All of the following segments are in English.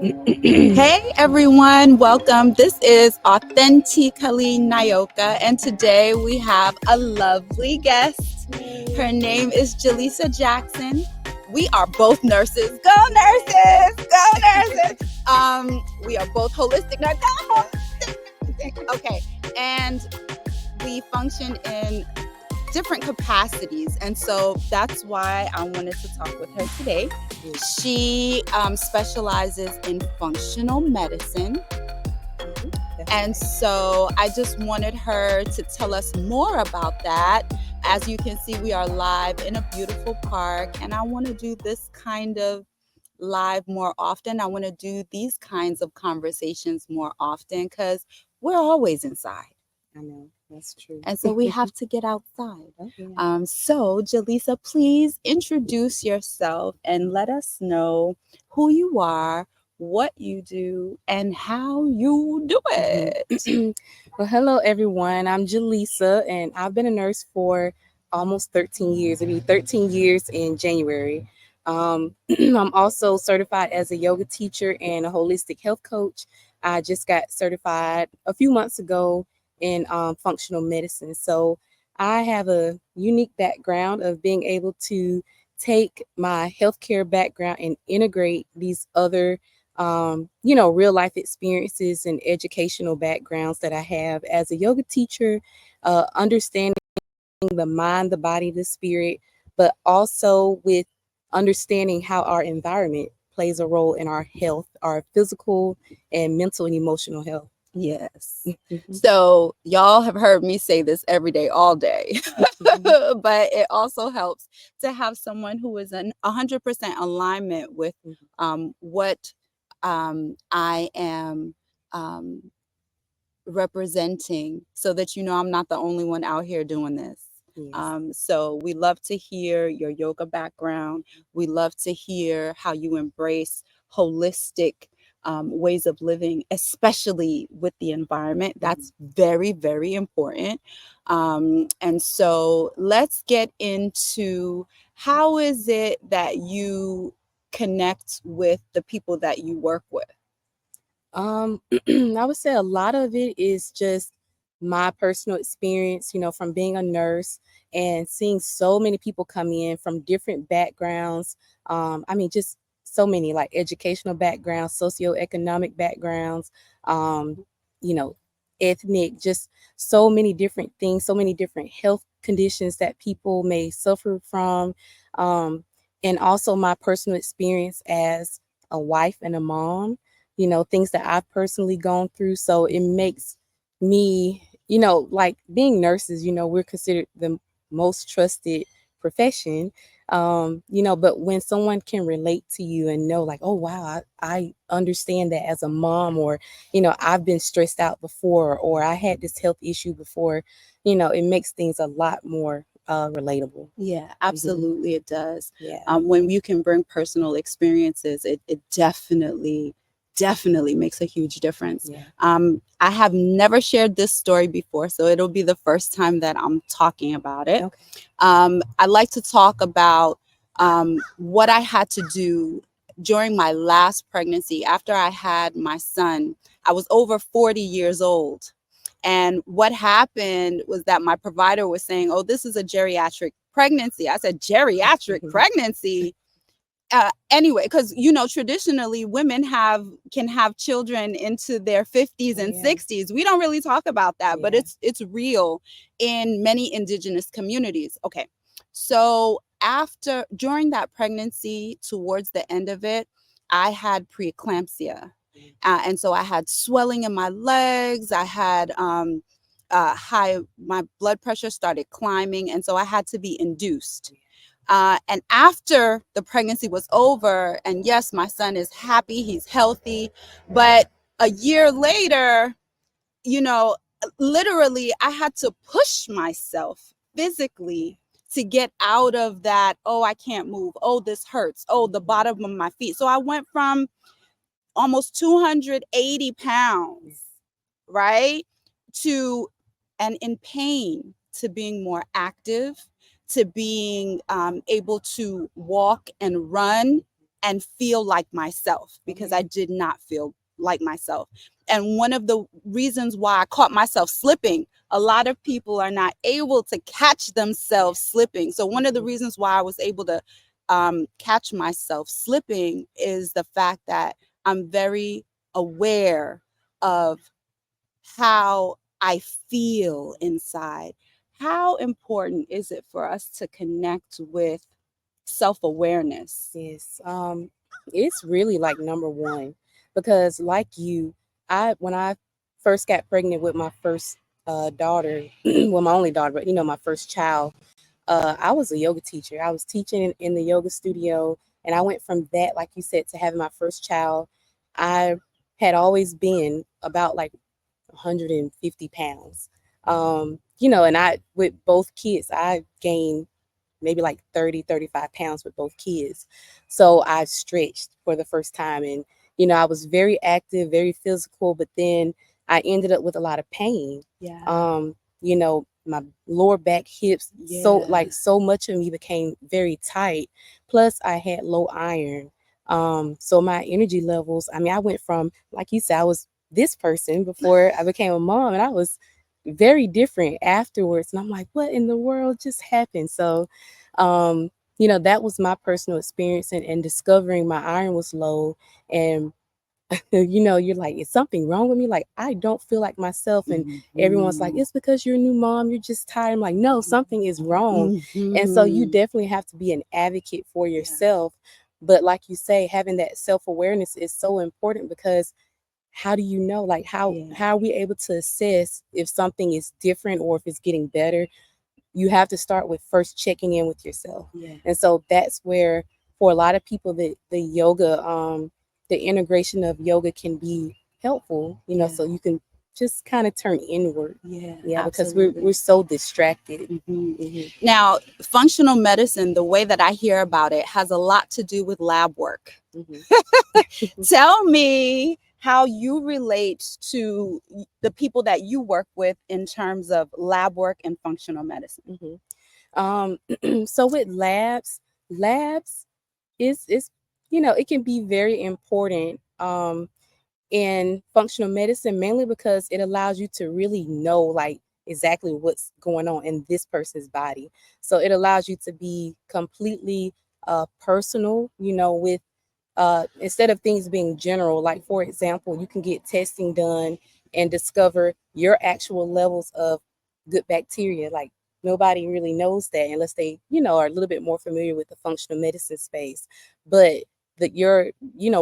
Hey everyone, welcome. This is Authen-Tea-Cally Nyoka, and today we have a lovely guest. Her name is Jalisa Jackson. We are both nurses. Go nurses! Go nurses! We are both holistic nurses. Go holistic. Okay, and we function in different capacities, and so that's why I wanted to talk with her today. She specializes in functional medicine, and so I just wanted her to tell us more about that. As you can see, we are live in a beautiful park, and I want to do this kind of live more often. I want to do these kinds of conversations more often because we're always inside. I know, that's true. And so we have to get outside. Okay. So, Jalisa, please introduce yourself and let us know who you are, what you do, and how you do it. Well, hello everyone. I'm Jalisa, and I've been a nurse for almost 13 years. It'll be 13 years in January. I'm also certified as a yoga teacher and a holistic health coach. I just got certified a few months ago in functional medicine. So I have a unique background of being able to take my healthcare background and integrate these other real life experiences and educational backgrounds that I have as a yoga teacher, understanding the mind, the body, the spirit, but also with understanding how our environment plays a role in our health, our physical and mental and emotional health. Yes. So, y'all have heard me say this every day, all day, but it also helps to have someone who is in 100% alignment with what I am representing, so that I'm not the only one out here doing this. Yes. So we love to hear your yoga background. We love to hear how you embrace holistic ways of living, especially with the environment. That's very, very important. And so let's get into, how is it that you connect with the people that you work with? I would say a lot of it is just my personal experience, from being a nurse and seeing so many people come in from different backgrounds. Just so many, like educational backgrounds, socioeconomic backgrounds, um, you know, ethnic, just so many different things, so many different health conditions that people may suffer from. And also my personal experience as a wife and a mom, things that I've personally gone through. So it makes me, like being nurses, we're considered the most trusted profession. But when someone can relate to you and know, like, oh wow, I understand that as a mom, or I've been stressed out before, or I had this health issue before, it makes things a lot more relatable. Yeah, absolutely, it does. Yeah. When you can bring personal experiences, it definitely makes a huge difference. Yeah. I have never shared this story before, so it'll be the first time that I'm talking about it. Okay. I like to talk about what I had to do during my last pregnancy. After I had my son, I was over 40 years old. And what happened was that my provider was saying, oh, this is a geriatric pregnancy. I said, geriatric pregnancy? Anyway, because traditionally women can have children into their 50s and 60s. We don't really talk about that, but it's real in many indigenous communities. Okay, so during that pregnancy, towards the end of it, I had preeclampsia, and so I had swelling in my legs. I had my blood pressure started climbing, and so I had to be induced. And after the pregnancy was over, and yes, my son is happy, he's healthy, but a year later, literally, I had to push myself physically to get out of that. Oh, I can't move. Oh, this hurts. Oh, the bottom of my feet. So I went from almost 280 pounds, right, to, and in pain, to being more active, to being able to walk and run and feel like myself, because I did not feel like myself. And one of the reasons why I caught myself slipping, a lot of people are not able to catch themselves slipping. So one of the reasons why I was able to catch myself slipping is the fact that I'm very aware of how I feel inside. How important is it for us to connect with self-awareness? Yes. It's really like number one, because like you, when I first got pregnant with my first daughter, well, my only daughter, but my first child, I was a yoga teacher. I was teaching in the yoga studio, and I went from that, like you said, to having my first child. I had always been about like 150 pounds. And I, with both kids, I gained maybe like 30, 35 pounds with both kids. So I stretched for the first time, and I was very active, very physical, but then I ended up with a lot of pain. Yeah. My lower back, hips, so like so much of me became very tight. Plus I had low iron. So my energy levels, I mean, I went from, like you said, I was this person before I became a mom, and I was very different afterwards. And I'm like, what in the world just happened? So, that was my personal experience, and discovering my iron was low. And you're like, is something wrong with me? Like, I don't feel like myself. And everyone's like, it's because you're a new mom, you're just tired. I'm like, no, something is wrong. And so you definitely have to be an advocate for yourself. But like you say, having that self-awareness is so important, because how do you know, like, how are we able to assess if something is different or if it's getting better? You have to start with first checking in with yourself. And so that's where, for a lot of people, the yoga, the integration of yoga can be helpful, so you can just kind of turn inward. Because we're so distracted. Now, functional medicine, the way that I hear about it, has a lot to do with lab work. Tell me how you relate to the people that you work with in terms of lab work and functional medicine. So with labs is it can be very important in functional medicine, mainly because it allows you to really know, like, exactly what's going on in this person's body. So it allows you to be completely personal, with instead of things being general. Like, for example, you can get testing done and discover your actual levels of good bacteria. Like, nobody really knows that unless they, are a little bit more familiar with the functional medicine space. But that your,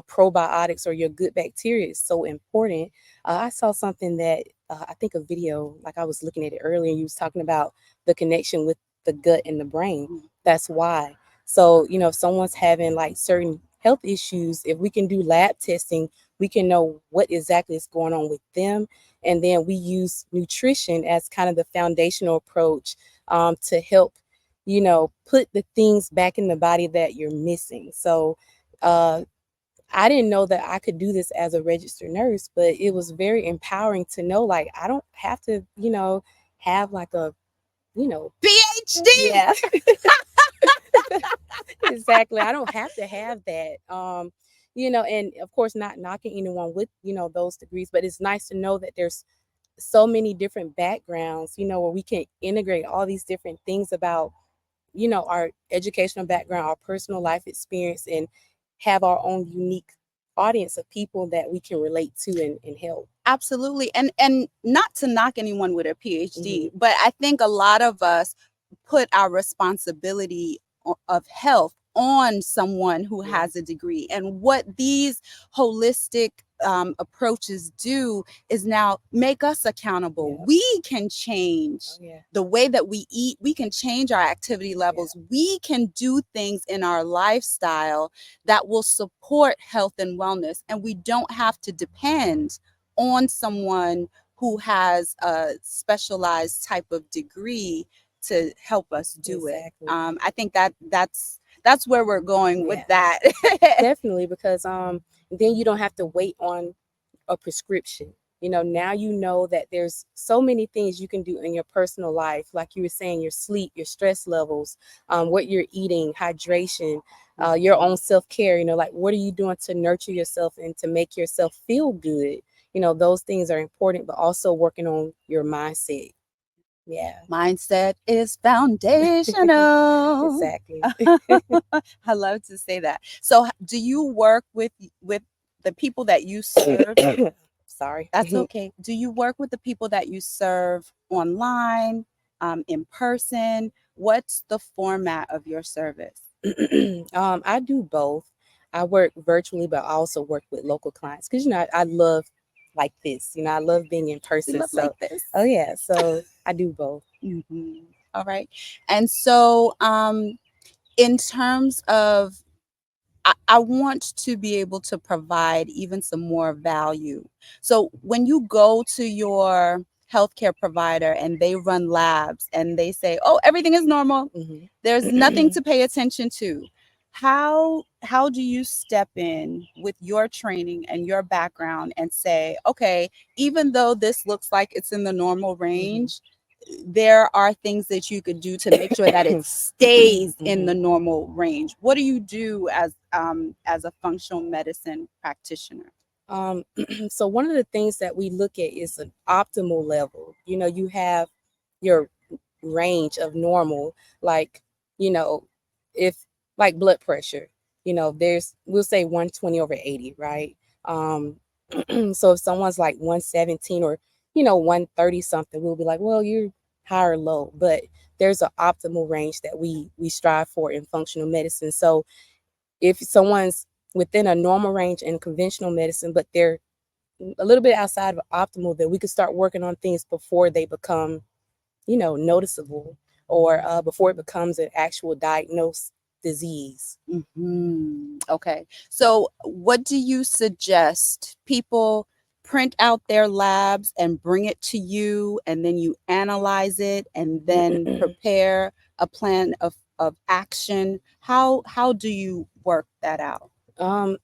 probiotics or your good bacteria is so important. I saw something that I think a video, like I was looking at it earlier, and you was talking about the connection with the gut and the brain. That's why. So, if someone's having like certain health issues, if we can do lab testing, we can know what exactly is going on with them. And then we use nutrition as kind of the foundational approach to help, put the things back in the body that you're missing. So I didn't know that I could do this as a registered nurse, but it was very empowering to know, like, I don't have to, have like a, PhD. Yeah. Exactly. I don't have to have that. And of course, not knocking anyone with, those degrees, but it's nice to know that there's so many different backgrounds, where we can integrate all these different things about, our educational background, our personal life experience, and have our own unique audience of people that we can relate to and help. Absolutely. And not to knock anyone with a PhD, but I think a lot of us put our responsibility of health on someone who has a degree. And what these holistic approaches do is now make us accountable. We can change the way that we eat. We can change our activity levels. We can do things in our lifestyle that will support health and wellness. And we don't have to depend on someone who has a specialized type of degree to help us do it. I think that's where we're going with that. Definitely, because then you don't have to wait on a prescription. Now you know that there's so many things you can do in your personal life, like you were saying, your sleep, your stress levels, what you're eating, hydration, your own self-care. Like what are you doing to nurture yourself and to make yourself feel good? Those things are important, but also working on your mindset. Yeah. Mindset is foundational. Exactly. I love to say that. So, do you work with the people that you serve? Sorry. That's okay. Do you work with the people that you serve online, in person? What's the format of your service? I do both. I work virtually, but I also work with local clients because I love like this. I love being in We person. love So, like this. oh yeah, so I do both. Mhm. All right. And so, in terms of, I want to be able to provide even some more value. So when you go to your healthcare provider and they run labs and they say, "Oh, everything is normal. There's nothing Mm-hmm. to pay attention to." How do you step in with your training and your background and say, "Okay, even though this looks like it's in the normal Mm-hmm. range, there are things that you could do to make sure that it stays in the Mm-hmm. normal range." What do you do as a functional medicine practitioner? Um, so one of the things that we look at is an optimal level. You have your range of normal, like, you know, if like blood pressure, there's we'll say 120 over 80, right? Um, so if someone's like 117 or 130 something, we'll be like, well, you're high or low, but there's an optimal range that we strive for in functional medicine. So if someone's within a normal range in conventional medicine, but they're a little bit outside of optimal, then we could start working on things before they become, noticeable, or before it becomes an actual diagnosed disease. Okay. So, what do you suggest? People print out their labs and bring it to you, and then you analyze it and then prepare a plan of action. How do you work that out? Um,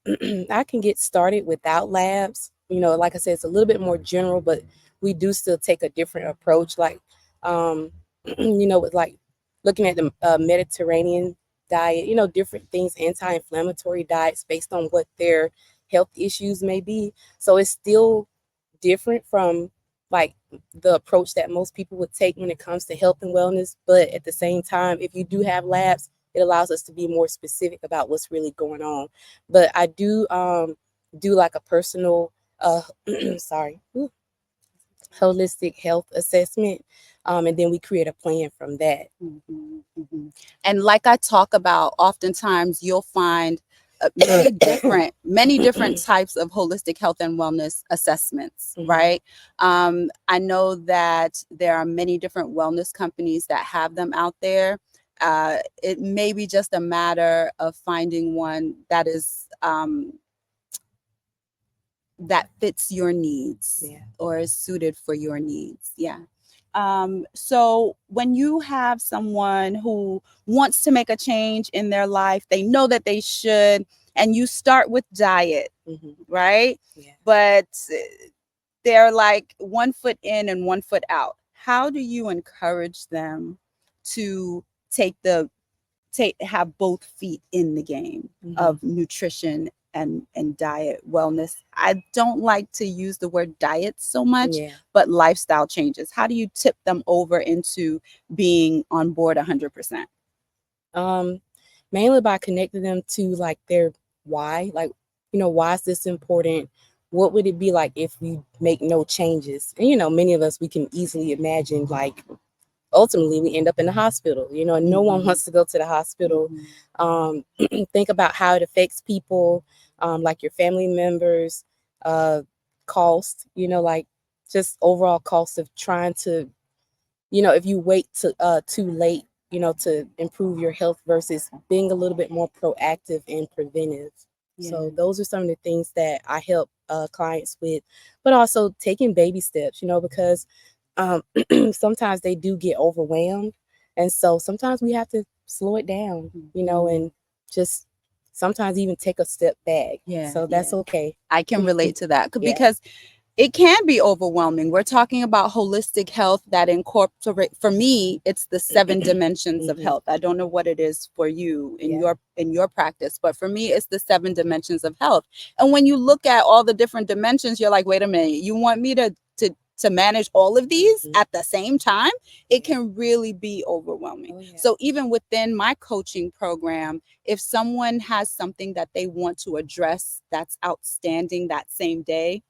I can get started without labs. Like I said, it's a little bit more general, but we do still take a different approach. Like, um, with like looking at the Mediterranean diet, different things, anti-inflammatory diets based on what their health issues may be. So it's still different from like the approach that most people would take when it comes to health and wellness. But at the same time, if you do have labs, it allows us to be more specific about what's really going on. But I do like a personal sorry, holistic health assessment, and then we create a plan from that. Mhm, mhm. And like I talk about, oftentimes you'll find many different types of holistic health and wellness assessments, Mhm. right? I know that there are many different wellness companies that have them out there. It may be just a matter of finding one that fits your needs Yeah. or is suited for your needs. Yeah. So when you have someone who wants to make a change in their life, they know that they should, and you start with diet, Mhm. right? Yeah. But they're like 1 foot in and 1 foot out. How do you encourage them to take the have both feet in the game Mhm. of nutrition and diet wellness? I don't like to use the word diet so much, Yeah. but lifestyle changes. How do you tip them over into being on board 100%? Um, Mainly by connecting them to like their why. Like, why is this important? What would it be like if we make no changes? And many of us, we can easily imagine like ultimately we end up in the hospital. And no one wants to go to the hospital. Um, think about how it affects people, like your family members, uh, cost. Like just overall cost of trying to, if you wait to too late, to improve your health versus being a little bit more proactive and preventive. Yeah. So those are some of the things that I help clients with, but also taking baby steps, because um, sometimes they do get overwhelmed, and so sometimes we have to slow it down, and just sometimes even take a step back. Yeah, So yeah. that's okay. I can relate to that Yeah. because it can be overwhelming. We're talking about holistic health that incorporate, for me, it's the 7 dimensions of health. I don't know what it is for you in your practice, but for me it's the 7 dimensions of health. And when you look at all the different dimensions, you're like, wait a minute, you want me to manage all of these at the same time? It can really be overwhelming. So even within my coaching program, if someone has something that they want to address that's outstanding that same day,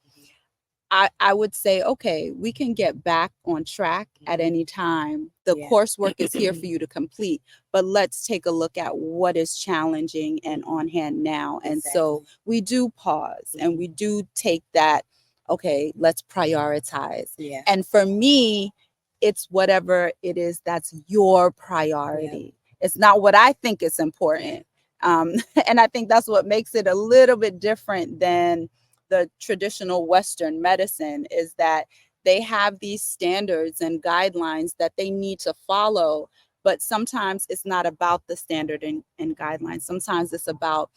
I would say, okay, we can get back on track at any time. The coursework is here for you to complete, but let's take a look at what is challenging and on hand now. And so we do pause and we do take that, okay, let's prioritize. And for me, it's whatever it is that's your priority. It's not what I think is important. And I think that's what makes it a little bit different than the traditional Western medicine, is that they have these standards and guidelines that they need to follow. But sometimes it's not about the standard and guidelines. Sometimes it's about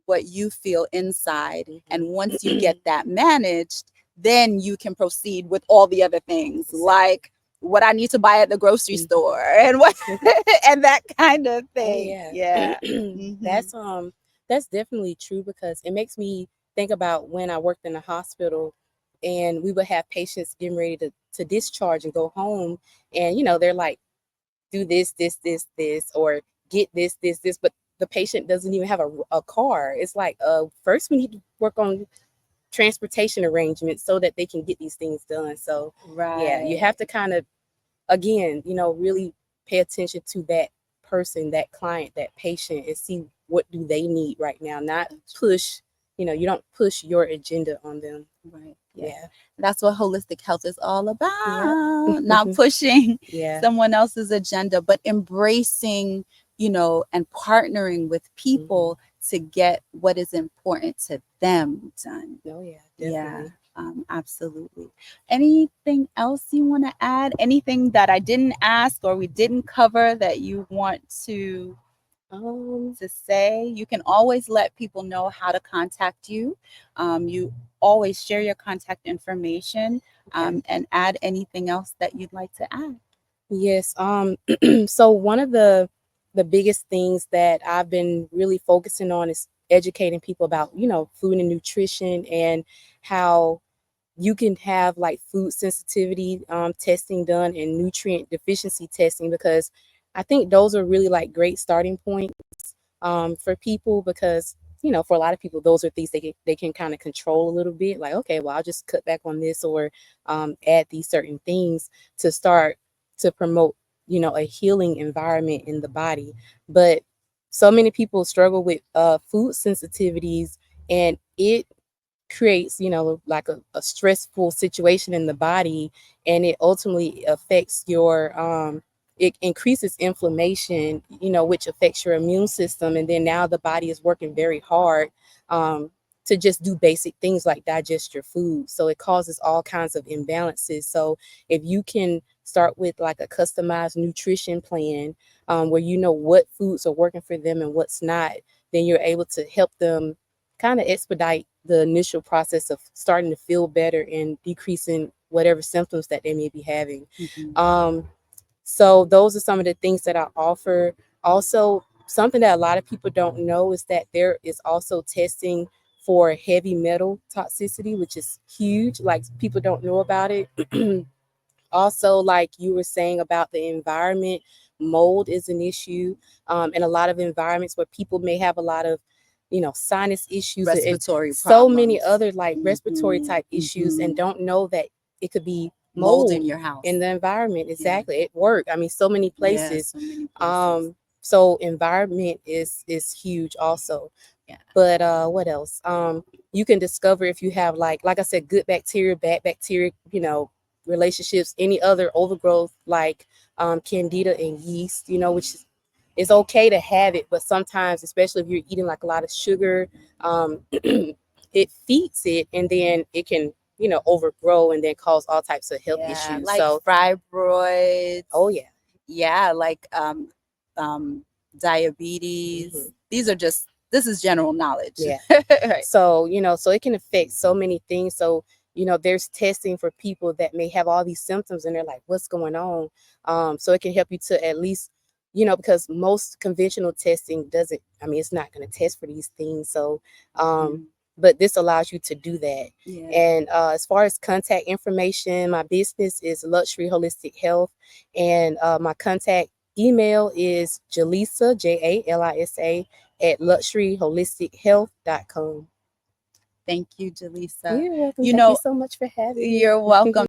what you feel inside. And once you get that managed, then you can proceed with all the other things, like what I need to buy at the grocery store and what and that kind of thing. That's definitely true, because it makes me think about when I worked in the hospital and we would have patients getting ready to discharge and go home, and they're like, do this, or get this, but the patient doesn't even have a car. It's like, first we need to work on transportation arrangements so that they can get these things done. So you have to kind of, again, really pay attention to that person, that client, that patient, and see what do they need right now. Not push, you don't push your agenda on them. Right. That's what holistic health is all about. Not pushing someone else's agenda, but embracing, and partnering with people to get what is important to them done. Definitely. Absolutely. Anything else you want to add? Anything that I didn't ask or we didn't cover that you want to say? You can always let people know how to contact you. You always share your contact information, and add anything else that you'd like to add. Yes. So one of the biggest things that I've been really focusing on is educating people about, food and nutrition, and how you can have like food sensitivity testing done and nutrient deficiency testing, because I think those are really like great starting points for people, because for a lot of people those are things they can kind of control a little bit, like, okay, well, I'll just cut back on this, or add these certain things to start to promote a healing environment in the body. But so many people struggle with food sensitivities, and it creates like a stressful situation in the body, and it ultimately affects your it increases inflammation, which affects your immune system, and then now the body is working very hard to just do basic things like digest your food, so it causes all kinds of imbalances. So if you can start with like a customized nutrition plan, where what foods are working for them and what's not, then you're able to help them kind of expedite the initial process of starting to feel better and decreasing whatever symptoms that they may be having. So those are some of the things that I offer. Also, something that a lot of people don't know is that there is also testing for heavy metal toxicity, which is huge. Like, people don't know about it. Also, like you were saying about the environment, mold is an issue, in a lot of environments where people may have a lot of sinus issues, respiratory and so many other like respiratory type issues, and don't know that it could be mold in your house, in the environment. Exactly. At work, I mean, so many places. So environment is huge also. But what else? You can discover if you have like I said, good bacteria, bad bacteria, relationships, any other overgrowth like candida and yeast, which is okay to have it, but sometimes, especially if you're eating like a lot of sugar, it feeds it, and then it can overgrow and then cause all types of health issues, like so fibroids. Like Diabetes. This is general knowledge. Right. So so it can affect so many things. So there's testing for people that may have all these symptoms and they're like, what's going on? So it can help you to at least, because most conventional testing doesn't, I mean, it's not going to test for these things. So, but this allows you to do that. Yeah. And as far as contact information, my business is Luxury Holistic Health, and my contact email is Jalisa, Jalisa, at luxuryholistichealth.com. Thank you, Jalisa. You're welcome. You Thank you know, so much for having me. you're welcome.